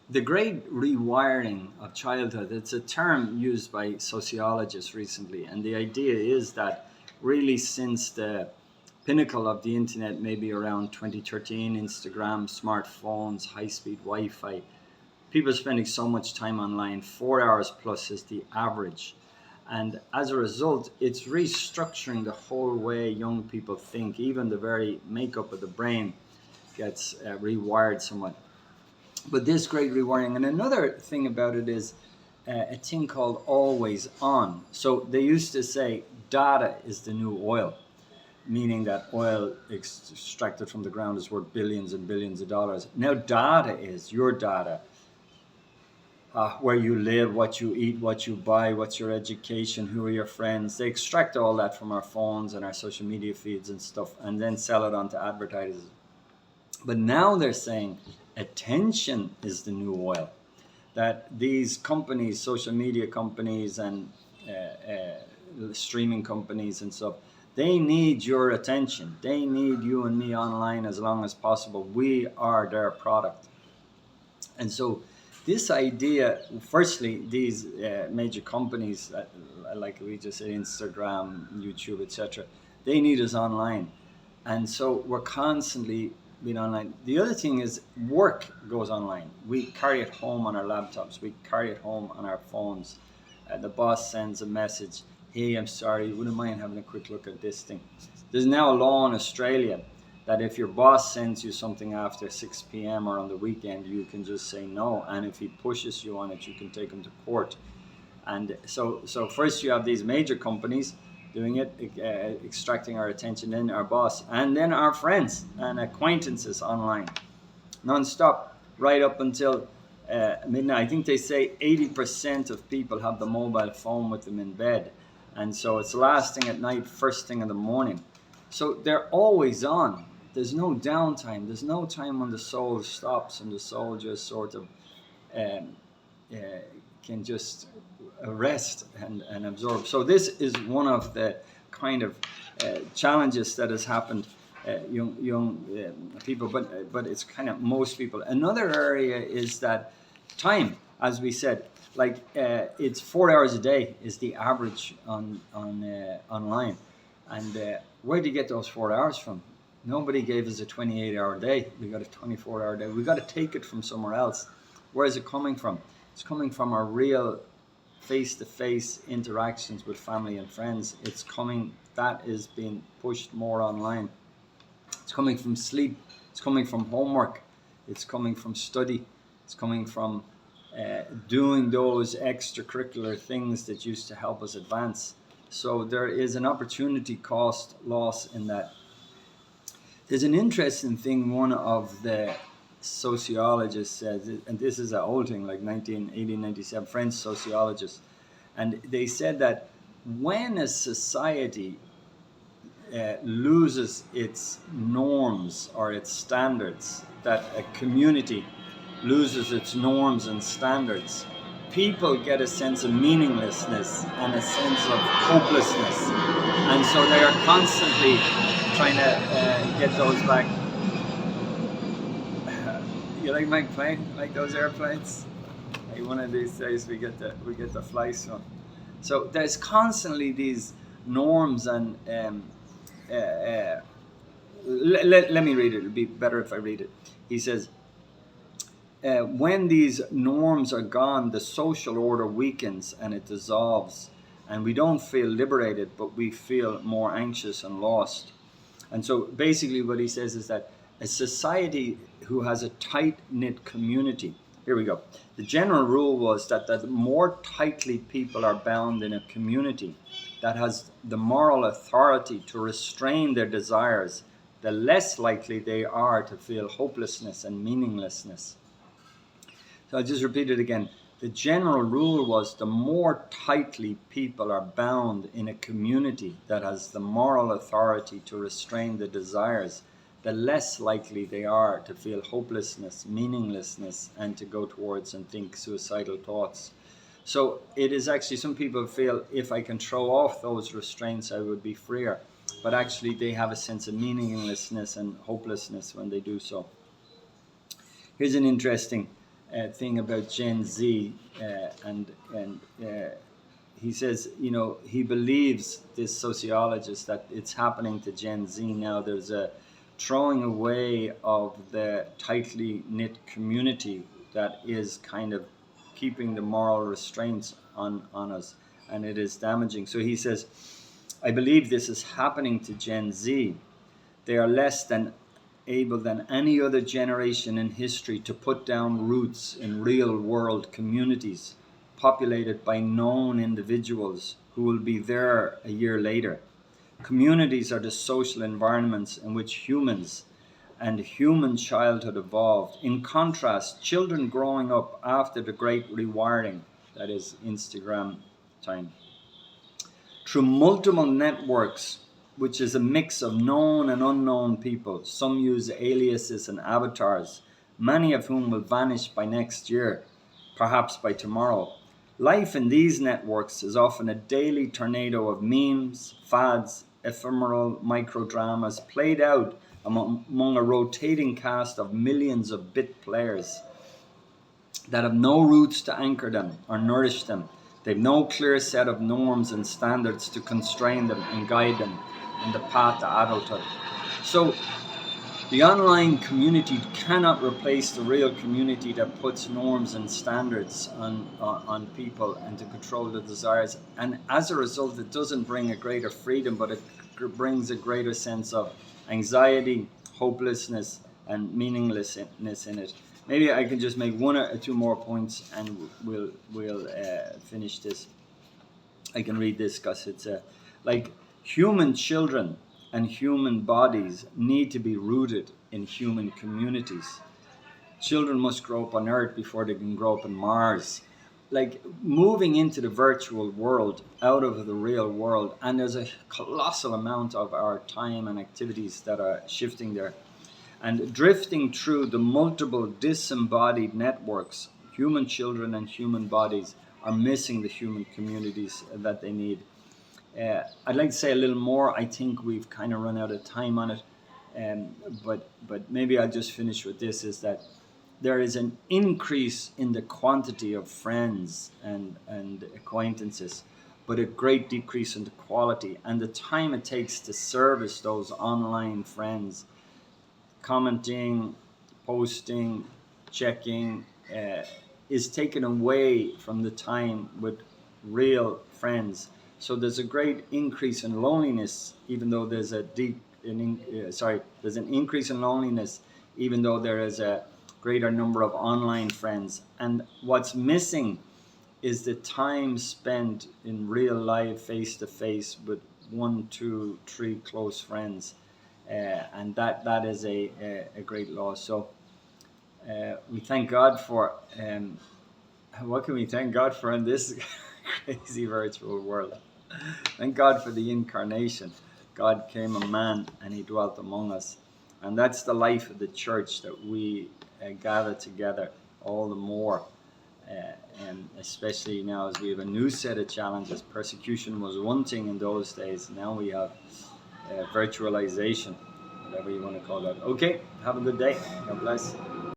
The great rewiring of childhood, it's a term used by sociologists recently. And the idea is that really since the pinnacle of the internet, maybe around 2013, Instagram, smartphones, high-speed Wi-Fi, people are spending so much time online, 4 hours plus is the average. And as a result, it's restructuring the whole way young people think. Even the very makeup of the brain gets rewired somewhat. But this great rewiring, and another thing about it is a thing called always on. So they used to say data is the new oil, meaning that oil extracted from the ground is worth billions and billions of dollars. Now data is your data, where you live, what you eat, what you buy, what's your education, who are your friends. They extract all that from our phones and our social media feeds and stuff, and then sell it on to advertisers. But now they're saying attention is the new oil. That these companies, social media companies and streaming companies and stuff, they need your attention. They need you and me online as long as possible. We are their product. And so this idea, firstly, these major companies, like we just said, Instagram, YouTube, etc., they need us online. And so we're constantly being online. The other thing is work goes online. We carry it home on our laptops. We carry it home on our phones. The boss sends a message, hey, I'm sorry, wouldn't mind having a quick look at this thing. There's now a law in Australia that if your boss sends you something after 6 p.m. or on the weekend, you can just say no. And if he pushes you on it, you can take him to court. And so first you have these major companies doing it, extracting our attention, then our boss, and then our friends and acquaintances online, non-stop, right up until midnight. I think they say 80% of people have the mobile phone with them in bed. And so it's last thing at night, first thing in the morning. So they're always on. There's no downtime. There's no time when the soul stops and the soul just sort of um, uh, can just rest and absorb. So this is one of the kind of challenges that has happened young people, but it's kind of most people. Another area is that time, as we said, like it's 4 hours a day is the average on online, and where do you get those 4 hours from? Nobody gave us a 28-hour day. We got a 24-hour day. We got to take it from somewhere else. Where is it coming from? It's coming from our real face-to-face interactions with family and friends. It's coming, that is being pushed more online. It's coming from sleep. It's coming from homework. It's coming from study. It's coming from doing those extracurricular things that used to help us advance. So there is an opportunity cost loss in that. There's an interesting thing one of the sociologists says, and this is an old thing, like 1980, 97, French sociologists, and they said that when a society loses its norms or its standards, that a community loses its norms and standards, people get a sense of meaninglessness and a sense of hopelessness. And so they are constantly trying to get those back. You like my plane? Like those airplanes? Like one of these days we get the fly soon. So there's constantly these norms and let me read it. It'll be better if I read it. He says, when these norms are gone, the social order weakens and it dissolves, and we don't feel liberated, but we feel more anxious and lost. And so basically what he says is that a society who has a tight-knit community, here we go. The general rule was that the more tightly people are bound in a community that has the moral authority to restrain their desires, the less likely they are to feel hopelessness and meaninglessness. So I'll just repeat it again. The general rule was the more tightly people are bound in a community that has the moral authority to restrain the desires, the less likely they are to feel hopelessness, meaninglessness, and to go towards and think suicidal thoughts. So it is actually, some people feel if I can throw off those restraints, I would be freer. But actually they have a sense of meaninglessness and hopelessness when they do so. Here's an interesting thing about Gen Z, and he says, he believes, this sociologist, that it's happening to Gen Z now. There's a throwing away of the tightly knit community that is kind of keeping the moral restraints on us, and it is damaging. So he says, I believe this is happening to Gen Z. They are less than able than any other generation in history to put down roots in real world communities populated by known individuals who will be there a year later. Communities are the social environments in which humans and human childhood evolved. In contrast, children growing up after the great rewiring, that is Instagram time, through multiple networks, which is a mix of known and unknown people. Some use aliases and avatars, many of whom will vanish by next year, perhaps by tomorrow. Life in these networks is often a daily tornado of memes, fads, ephemeral microdramas played out among a rotating cast of millions of bit players that have no roots to anchor them or nourish them. They've no clear set of norms and standards to constrain them and guide them in the path to adulthood. So the online community cannot replace the real community that puts norms and standards on people and to control the desires. And as a result, it doesn't bring a greater freedom, but it brings a greater sense of anxiety, hopelessness, and meaninglessness in it. Maybe I can just make one or two more points, and we'll finish this. I can read this because it's like human children and human bodies need to be rooted in human communities. Children must grow up on Earth before they can grow up on Mars. Like moving into the virtual world, out of the real world, and there's a colossal amount of our time and activities that are shifting there. And drifting through the multiple disembodied networks, human children and human bodies are missing the human communities that they need. I'd like to say a little more. I think we've kind of run out of time on it, but maybe I'll just finish with this: is that there is an increase in the quantity of friends and acquaintances, but a great decrease in the quality and the time it takes to service those online friends. Commenting, posting, checking is taken away from the time with real friends. So there's a great increase in loneliness, even though there's there's an increase in loneliness, even though there is a greater number of online friends. And what's missing is the time spent in real life, face to face, with 1, 2, 3 close friends. And that is a great loss. So we thank God for what can we thank God for in this crazy virtual world? Thank God for the incarnation. God came a man and he dwelt among us, and that's the life of the church, that we gather together all the more, and especially now as we have a new set of challenges. Persecution was one thing in those days. Now we have virtualization, whatever you want to call that. Okay, have a good day. God bless.